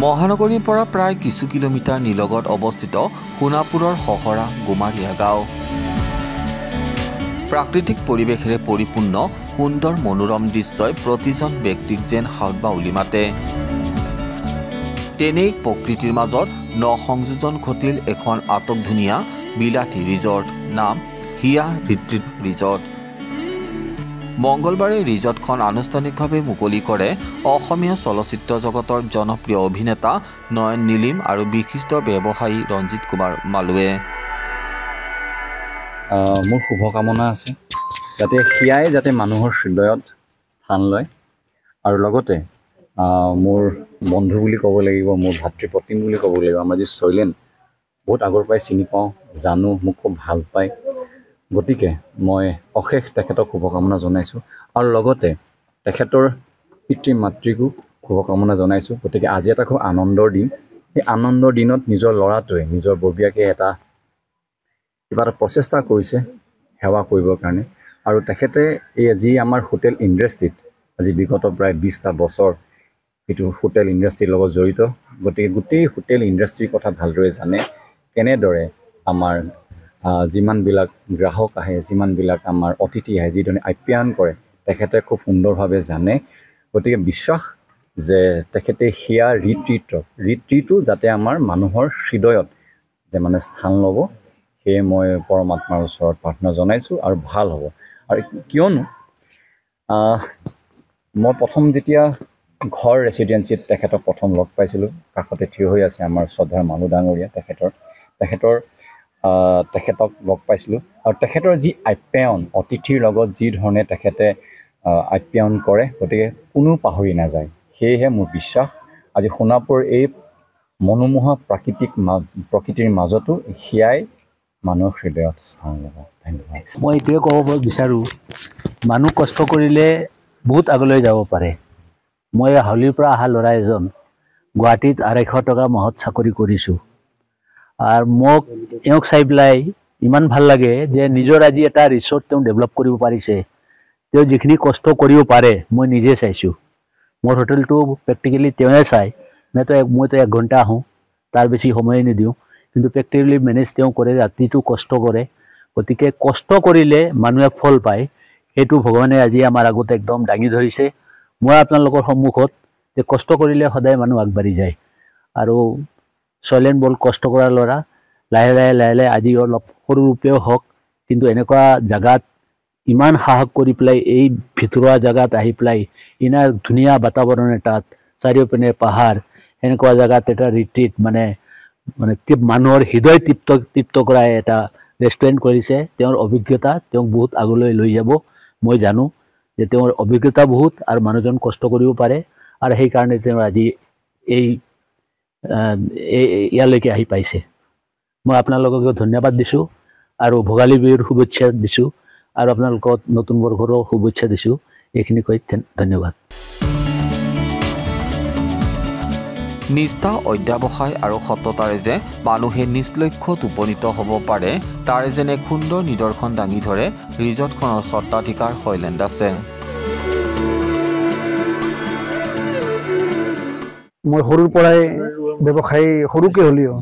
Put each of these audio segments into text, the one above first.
মহানগৰীৰ পৰা প্ৰায় কিছু কিলোমিটাৰ নিলগত অৱস্থিত সোণাপুৰৰ সহৰা গোমাৰিয়া গাঁও। প্ৰাকৃতিক পৰিৱেশেৰে পৰিপূৰ্ণ সুন্দৰ মনোৰম দৃশ্যই প্ৰতিজন ব্যক্তিক যেন হাত বাউলি মাতে। তেনে প্ৰকৃতিৰ মাজত সংযোজন ঘটিল এখন আটকধুনীয়া বিলাতী ৰিজৰ্ট, নাম হিয়া ৰিট্ৰিট ৰিজৰ্ট। মঙ্গলবাৰে ৰিজৰ্টখন আনুষ্ঠানিকভাৱে মুকলি কৰে অসমীয়া চলচ্চিত্ৰ জগতৰ জনপ্ৰিয় অভিনেতা নয়ন নীলিম আৰু বিশিষ্ট ব্যৱসায়ী ৰঞ্জিত কুমাৰ মালুৱে। মোৰ শুভকামনা আছে যাতে হিয়াই যাতে মানুহৰ হৃদয়ত স্থান লয়, আৰু লগতে মোৰ বন্ধু বুলি ক'ব লাগিব, মোৰ ভাতৃপত্নী বুলি ক'ব লাগিব। আমাৰ যি শৈলেন বহুত আগৰ পৰাই চিনি পাওঁ, জানো, মোক খুব ভাল পায়। গতিকে মই অশেষ তেখেতক শুভকামনা জনাইছোঁ, আৰু লগতে তেখেতৰ পিতৃ মাতৃকো শুভকামনা জনাইছোঁ। গতিকে আজি এটা খুব আনন্দৰ দিন। সেই আনন্দৰ দিনত নিজৰ ল'ৰাটোৱে নিজৰ ববীয়াকে কিবা এটা প্ৰচেষ্টা কৰিছে সেৱা কৰিবৰ কাৰণে। আৰু তেখেতে এই যি আমাৰ হোটেল ইণ্ডাষ্ট্ৰীত আজি বিগত প্ৰায় 20টা বছৰ এইটো হোটেল ইণ্ডাষ্ট্ৰীৰ লগত জড়িত। গতিকে গোটেই হোটেল ইণ্ডাষ্ট্ৰীৰ কথা ভালদৰে জানে, কেনেদৰে আমাৰ যিমানবিলাক গ্ৰাহক আহে, যিমানবিলাক আমাৰ অতিথি আহে, যিধৰণে আপ্যায়ন কৰে তেখেতে খুব সুন্দৰভাৱে জানে। গতিকে বিশ্বাস যে তেখেতে হিয়া ৰিট্ৰিটো যাতে আমাৰ মানুহৰ হৃদয়ত যে মানে স্থান ল'ব, সেয়ে মই পৰমাত্মাৰ ওচৰত প্ৰাৰ্থনা জনাইছোঁ, আৰু ভাল হ'ব। আৰু কিয়নো মই প্ৰথম যেতিয়া ঘৰ ৰেচিডেঞ্চিত তেখেতক প্ৰথম লগ পাইছিলোঁ, কাষতে থিয় হৈ আছে আমাৰ শ্ৰদ্ধাৰ মানুহ ডাঙৰীয়া, তেখেতক লগ পাইছিলোঁ। আৰু তেখেতৰ যি আপ্যায়ন, অতিথিৰ লগত যি ধৰণে তেখেতে আপ্যায়ন কৰে, গতিকে কোনো পাহৰি নাযায়। সেয়েহে মোৰ বিশ্বাস আজি সোণাপুৰ এই মনোমোহা প্ৰকৃতিৰ মাজতো হিয়াই মানুহৰ হৃদয়ত স্থান ল'ব। ধন্যবাদ। মই এইটোৱে ক'ব বিচাৰোঁ, মানুহ কষ্ট কৰিলে বহুত আগলৈ যাব পাৰে। মই হাউলিৰ পৰা অহা ল'ৰা এজন, গুৱাহাটীত 250 টকা মাহত চাকৰি কৰিছোঁ। আৰু মোক এওঁক চাই পেলাই ইমান ভাল লাগে যে নিজৰ আজি এটা ৰিচৰ্ট তেওঁ ডেভেলপ কৰিব পাৰিছে। তেওঁ যিখিনি কষ্ট কৰিব পাৰে মই নিজে চাইছোঁ। মোৰ হোটেলটো প্ৰেক্টিকেলি তেওঁৱে চায়, মইতো 1 ঘণ্টা আহোঁ, তাৰ বেছি সময় নিদিওঁ, কিন্তু প্ৰেক্টিকেলি মেনেজ তেওঁ কৰে, ৰাতিটো কষ্ট কৰে। গতিকে কষ্ট কৰিলে মানুহে ফল পায়, সেইটো ভগৱানে আজি আমাৰ আগতে একদম দাঙি ধৰিছে। মই আপোনালোকৰ সন্মুখত যে কষ্ট কৰিলে সদায় মানুহ আগবাঢ়ি যায়। আৰু শৈলেন বৰ কষ্ট কৰা ল'ৰা, লাহে লাহে আজি অলপ সৰু ৰূপেও হওক, কিন্তু এনেকুৱা জেগাত ইমান সাহস কৰি পেলাই এই ভিতৰুৱা জেগাত আহি পেলাই ইমান ধুনীয়া বাতাবৰণ এটাত, চাৰিওপিনে পাহাৰ, সেনেকুৱা জেগাত এটা ৰিট্ৰিট মানে মানুহৰ হৃদয় তৃপ্ত কৰা এটা ৰেষ্টুৰেণ্ট কৰিছে। তেওঁৰ অভিজ্ঞতা তেওঁক বহুত আগলৈ লৈ যাব। মই জানো যে তেওঁৰ অভিজ্ঞতা বহুত, আৰু মানুহজন কষ্ট কৰিব পাৰে, আৰু সেইকাৰণে তেওঁ আজি ইয়ালৈকে আহি পাইছে। মই আপোনালোককে ধন্যবাদ দিছোঁ, আৰু ভোগালী বিহুৰ শুভেচ্ছা দিছোঁ, আৰু আপোনালোকক নতুন বৰ্ষৰো শুভেচ্ছা দিছোঁ। এইখিনি কৈ ধন্যবাদ। নিষ্ঠা, অধ্যাৱসায় আৰু সততাৰে যে মানুহে নিজ লক্ষ্যত উপনীত হ'ব পাৰে, তাৰে যেন এক সুন্দৰ নিদৰ্শন দাঙি ধৰে ৰিজৰ্টখনৰ স্বত্বাধিকাৰ শৈলেন দাসে। মই সৰুৰ পৰাই ব্যৱসায়, সৰুকৈ হ'লেও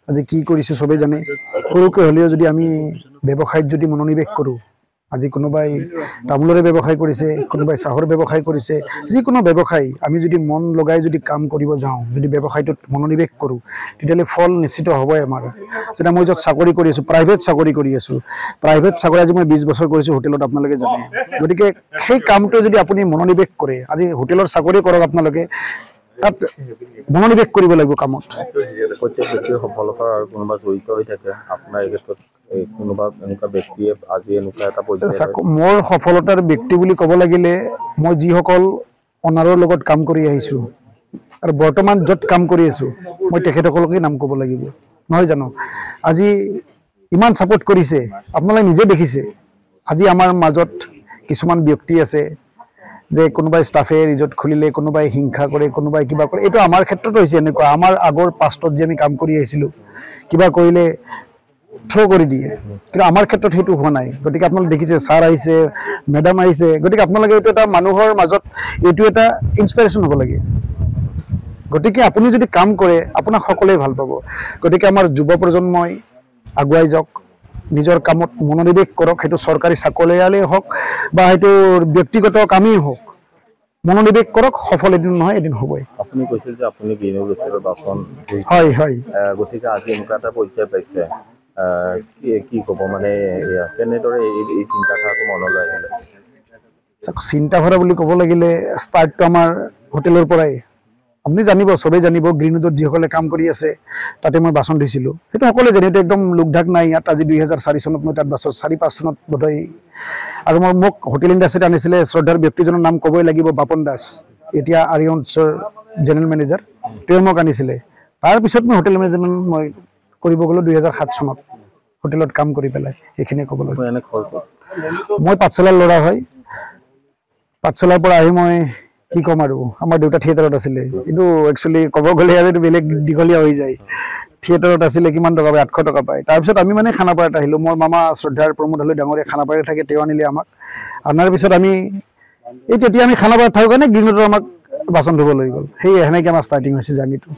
আজি কি কৰিছোঁ চবেই জানে। সৰুকৈ হ'লেও যদি আমি ব্যৱসায়ত যদি মনোনিৱেশ কৰোঁ, আজি কোনোবাই তামোলৰে ব্যৱসায় কৰিছে, কোনোবাই চাহৰ ব্যৱসায় কৰিছে, যিকোনো ব্যৱসায় আমি যদি মন লগাই যদি কাম কৰিব যাওঁ, যদি ব্যৱসায়টোত মনোনিৱেশ কৰোঁ, তেতিয়াহ'লে ফল নিশ্চিত হ'বই আমাৰ। যেনে মই য'ত চাকৰি কৰি আছোঁ, প্ৰাইভেট চাকৰি কৰি আছোঁ, প্ৰাইভেট চাকৰি আজি মই 20 বছৰ কৰিছোঁ হোটেলত, আপোনালোকে জানে। গতিকে সেই কামটো যদি আপুনি মনোনিৱেশ কৰে, আজি হোটেলৰ চাকৰি কৰক, আপোনালোকে তাত মনোনিৱেশ কৰিব লাগিব কামত। সফলতা আৰু কোনোবা জড়িত হৈ থাকে আপোনাৰ এই ক্ষেত্ৰত, কোনোবা এনেকুৱা ব্যক্তিয়ে আজি এনেকুৱা এটা মোৰ সফলতাৰ ব্যক্তি বুলি ক'ব লাগিলে, মই যিসকল অনাৰৰ লগত কাম কৰি আহিছোঁ আৰু বৰ্তমান য'ত কাম কৰি আছোঁ, মই তেখেতসকলকে নাম ক'ব লাগিব, নহয় জানো। আজি ইমান ছাপোৰ্ট কৰিছে, আপোনালোকে নিজে দেখিছে। আজি আমাৰ মাজত কিছুমান ব্যক্তি আছে যে কোনোবাই ষ্টাফে ৰিজৰ্ট খুলিলে, কোনোবাই হিংসা কৰে, কোনোবাই কিবা কৰে। এইটো আমাৰ ক্ষেত্ৰত হৈছে এনেকুৱা, আমাৰ আগৰ পাষ্টত যে আমি কাম কৰি আহিছিলোঁ, কিবা কৰিলে থ্ৰ' কৰি দিয়ে, কিন্তু আমাৰ ক্ষেত্ৰত সেইটো হোৱা নাই। গতিকে আপোনালোকে দেখিছে, ছাৰ আহিছে, মেডাম আহিছে। গতিকে আপোনালোকে এইটো এটা মানুহৰ মাজত এইটো এটা ইনস্পিৰেশ্যন হ'ব লাগে। গতিকে আপুনি যদি কাম কৰে আপোনাক সকলোৱে ভাল পাব গতিকে আমাৰ যুৱ প্ৰজন্মই আগুৱাই যাওক নিজৰ কামত মনোনিৱেশ কৰক সেইটো চৰকাৰী চাকৰিয়ালেই হওক বা সেইটো ব্যক্তিগত কামেই হওক মনোনিৱেশ কৰক সফল এদিন নহয় এদিন হ'বই আপুনি কৈছিল যে আপুনি বিনিয়োগ হিচাপে বাচন হয় হয় গতিকে আজি এনেকুৱা এটা পৰ্যায় পাইছে কি ক'ব মানে কেনেদৰে এই চিন্তাধাৰাটো মনলৈ আহিলে চিন্তাধাৰা বুলি ক'ব লাগিলে ষ্টাৰ্টটো আমাৰ হোটেলৰ পৰাই আপুনি জানিব চবেই জানিব গ্ৰীণউডত যিসকলে কাম কৰি আছে তাতে মই বাচন ধুইছিলোঁ সেইটো সকলোৱে জানে এইটো একদম লোকঢাক নাই ইয়াত আজি 2004 চনত মই তাত বাছত 4-5 চনত বোধহয় আৰু মোক হোটেল ইণ্ডাষ্ট্ৰীত আনিছিলে শ্ৰদ্ধাৰ ব্যক্তিজনৰ নাম ক'বই লাগিব বাপন দাস এতিয়া আৰিয়ন্সৰ জেনেৰেল মেনেজাৰ তেওঁ মোক আনিছিলে তাৰপিছত মই হোটেল মেনেজমেণ্ট মই কৰিব গ'লোঁ 2007 চনত হোটেলত কাম কৰি পেলাই এইখিনি ক'ব লাগিব মই পাঠশালাৰ ল'ৰা হয় পাঠশালাৰ পৰা আহি মই কি ক'ম আৰু আমাৰ দেউতা থিয়েটাৰত আছিলে কিন্তু একচুৱেলি ক'ব গ'লে আৰু বেলেগ দীঘলীয়া হৈ যায় থিয়েটাৰত আছিলে কিমান টকা পায় 800 টকা পায় তাৰপিছত আমি মানে খানাপাৰাত আহিলোঁ মোৰ মামা শ্ৰদ্ধাৰ প্ৰমোদ হলৈ ডাঙৰীয়া খানাপাৰাত থাকে তেওঁ আনিলে আমাক অনাৰ পিছত আমি এই তেতিয়া আমি খানাপাৰাত থাকোঁ কাৰণে গ্ৰীণউডত আমাক বাচন ধুব লৈ গ'ল সেই সেনেকৈ আমাৰ ষ্টাৰ্টিং হৈছে জাৰ্ণিটো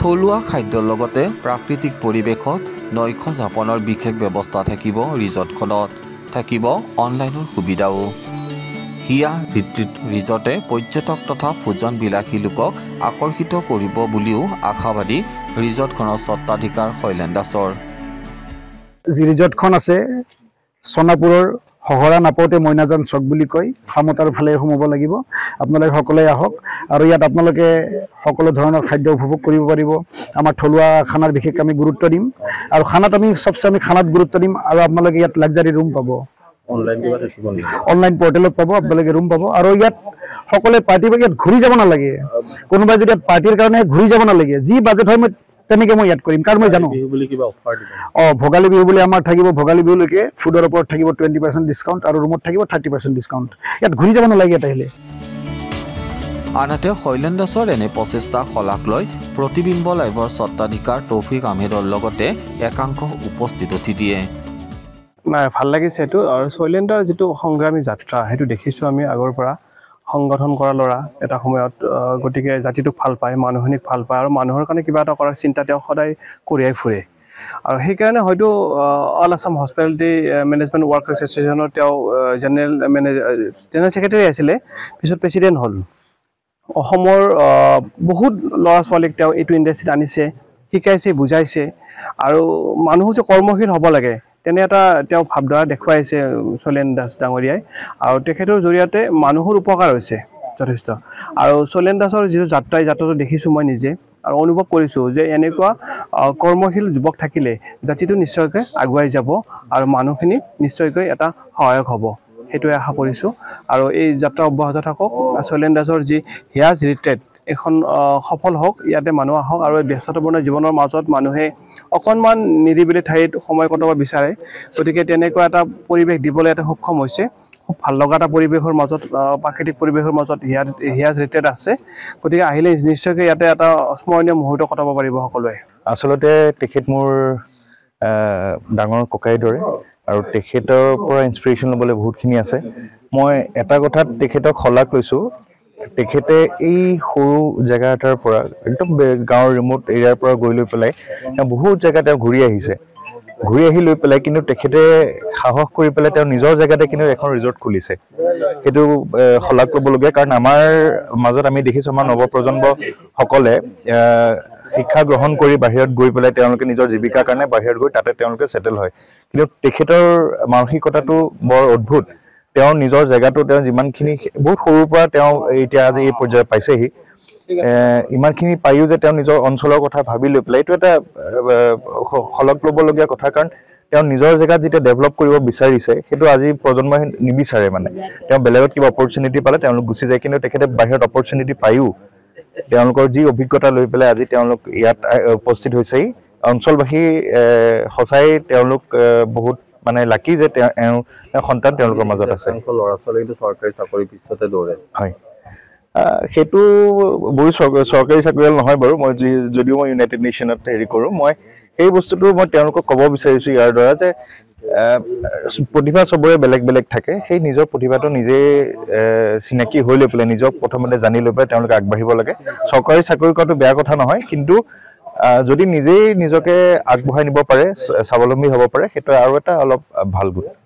থলুৱা খাদ্যৰ লগতে প্ৰাকৃতিক পৰিৱেশত নৈশ যাপনৰ বিশেষ ব্যৱস্থা থাকিব ৰিজৰ্টখনত থাকিব অনলাইনৰ সুবিধাও হিয়া ৰিজৰ্টে পৰ্যটক তথা ভোজনবিলাসী লোকক আকৰ্ষিত কৰিব বুলিও আশাবাদী ৰিজৰ্টখনৰ স্বত্বাধিকাৰ শৈলেন দাসৰ যি ৰিজৰ্টখন আছে সোণাপুৰৰ হহৰা নাপাওঁতে মইনাজান চক বুলি কয় চামতাৰ ফালে সোমাব লাগিব আপোনালোকে সকলোৱে আহক আৰু ইয়াত আপোনালোকে সকলো ধৰণৰ খাদ্য উপভোগ কৰিব পাৰিব আমাৰ থলুৱা খানাৰ বিশেষকৈ আমি গুৰুত্ব দিম আৰু খানাত আমি সবচে আমি খানাত গুৰুত্ব দিম আৰু আপোনালোকে ইয়াত লাক্সাৰী ৰুম পাব অনলাইন পৰ্টেলত পাব আপোনালোকে ৰুম পাব আৰু ইয়াত সকলোৱে পাৰ্টি ইয়াত ঘূৰি যাব নালাগে কোনোবাই যদি পাৰ্টিৰ কাৰণে ঘূৰি যাব নালাগে যি বাজেট হয় মই তেনেকৈ মই ইয়াত কৰিম কাৰণ মই জানো ভোগালী বিহু বুলি আমাৰ থাকিব ভোগালী বিহুলৈকে ফুডৰ ওপৰত থাকিব 20% ডিছকাউণ্ট আৰু ৰুমত থাকিব 30% ডিছকাউণ্ট ইয়াত ঘূৰি যাব নালাগে ইয়াত আহিলে আনহাতে শৈলেন দাসৰ এনে প্ৰচেষ্টা শলাগ লৈ প্ৰতিবিম্ব লাইভৰ স্বত্বাধিকাৰ তৌফিক আহমেদৰ লগতে একাংশ উপস্থিত অতি দিয়ে নাই ভাল লাগিছে এইটো আৰু শৈলেন্দ্ৰৰ যিটো সংগ্ৰামী যাত্ৰা সেইটো দেখিছোঁ আমি আগৰ পৰা সংগঠন কৰা ল'ৰা এটা সময়ত গতিকে জাতিটোক ভাল পায় মানুহখিনিক ভাল পায় আৰু মানুহৰ কাৰণে কিবা এটা কৰাৰ চিন্তা তেওঁ সদায় কঢ়িয়াই ফুৰে আৰু সেইকাৰণে হয়তো all Assam hospitality management work এছ'চিয়েশ্যনৰ তেওঁ জেনেৰেল ছেক্ৰেটাৰী আছিলে পিছত প্ৰেছিডেণ্ট হ'ল অসমৰ বহুত ল'ৰা ছোৱালীক তেওঁ এইটো ইণ্ডাষ্ট্ৰীত আনিছে শিকাইছে বুজাইছে আৰু মানুহ যে কৰ্মশীল হ'ব লাগে তেনে এটা তেওঁ ভাৱধাৰা দেখুৱাইছে শৈলেন দাস ডাঙৰীয়াই আৰু তেখেতৰ জৰিয়তে মানুহৰ উপকাৰ হৈছে যথেষ্ট আৰু শৈলেন দাসৰ যিটো যাত্ৰাটো দেখিছোঁ মই নিজে আৰু অনুভৱ কৰিছোঁ যে এনেকুৱা কৰ্মশীল যুৱক থাকিলে জাতিটো নিশ্চয়কৈ আগুৱাই যাব আৰু মানুহখিনি নিশ্চয়কৈ এটা সহায়ক হ'ব সেইটোৱে আশা কৰিছোঁ আৰু এই যাত্ৰা অব্যাহত থাকক শৈলেন দাসৰ যি হিয়াজ ৰিট্ৰেট এখন সফল হওক ইয়াতে মানুহ আহক আৰু ব্যস্ততাপূৰ্ণ জীৱনৰ মাজত মানুহে অকণমান নিৰিবিলি ঠাইত সময় কটাব বিচাৰে গতিকে তেনেকুৱা এটা পৰিৱেশ দিবলৈ এটা সক্ষম হৈছে খুব ভাল লগা এটা পৰিৱেশৰ মাজত প্ৰাকৃতিক পৰিৱেশৰ মাজত হিয়াজ ৰিট্ৰেট আছে গতিকে আহিলে নিশ্চয়কৈ ইয়াতে এটা স্মৰণীয় মুহূৰ্ত কটাব পাৰিব সকলোৱে আচলতে তেখেত মোৰ ডাঙৰ ককাইৰ দৰে আৰু তেখেতৰ পৰা ইনস্পিৰেশ্যন ল'বলৈ বহুতখিনি আছে মই এটা কথাত তেখেতক শলাগ লৈছোঁ তেখেতে এই সৰু জেগা এটাৰ পৰা একদম গাঁৱৰ ৰিমোট এৰিয়াৰ পৰা গৈ লৈ পেলাই বহুত জেগা তেওঁ ঘূৰি আহিছে ঘূৰি আহি লৈ পেলাই কিন্তু তেখেতে সাহস কৰি পেলাই তেওঁ নিজৰ জেগাতে কিন্তু এখন ৰিজৰ্ট খুলিছে সেইটো শলাগ ল'বলগীয়া কাৰণ আমাৰ মাজত আমি দেখিছোঁ আমাৰ নৱপ্ৰজন্মসকলে শিক্ষা গ্ৰহণ কৰি বাহিৰত গৈ পেলাই তেওঁলোকে নিজৰ জীৱিকাৰ কাৰণে বাহিৰত গৈ তাতে তেওঁলোকে ছেটেল হয় কিন্তু তেখেতৰ মানসিকতাটো বৰ অদ্ভুত তেওঁ নিজৰ জেগাটো তেওঁ যিমানখিনি বহুত সৰুৰ পৰা তেওঁ এতিয়া আজি এই পৰ্যায়ত পাইছেহি ইমানখিনি পায়ো যে তেওঁ নিজৰ অঞ্চলৰ কথা ভাবি লৈ পেলাই এইটো এটা শলাগ ল'বলগীয়া কথা কাৰণ তেওঁ নিজৰ জেগাত যেতিয়া ডেভেলপ কৰিব বিচাৰিছে সেইটো আজি প্ৰজন্মই নিবিচাৰে মানে তেওঁ বেলেগত কিবা অপৰচুনিটি পালে তেওঁলোক গুচি যায় কিন্তু তেখেতে বাহিৰত অপৰচুনিটি পায়ো তেওঁলোকৰ যি অভিজ্ঞতা লৈ পেলাই আজি তেওঁলোক ইয়াত উপস্থিত হৈছেহি অঞ্চলবাসী সঁচাই তেওঁলোক বহুত মানে লাকি যে সন্তান তেওঁলোকৰ মাজত আছে ল'ৰা ছোৱালীটো চৰকাৰী চাকৰি পিছতে দৌৰে হয় সেইটো বহুত চৰকাৰী চাকৰিয়াল নহয় বাৰু মই যদিও মই ইউনাইটেড নেশ্যনত হেৰি কৰোঁ মই সেই বস্তুটো মই তেওঁলোকক ক'ব বিচাৰিছোঁ ইয়াৰ দ্বাৰা যে প্ৰতিভা চবৰে বেলেগ বেলেগ থাকে সেই নিজৰ প্ৰতিভাটো নিজে চিনাকি হৈ লৈ পেলাই নিজক প্ৰথমতে জানি লৈ পেলাই তেওঁলোকে আগবাঢ়িব লাগে চৰকাৰী চাকৰি কৰাটো বেয়া কথা নহয় কিন্তু যদি নিজেই নিজকে আগবঢ়াই নিব পাৰে স্বাৱলম্বী হ'ব পাৰে সেইটো আৰু এটা অলপ ভাল গুণ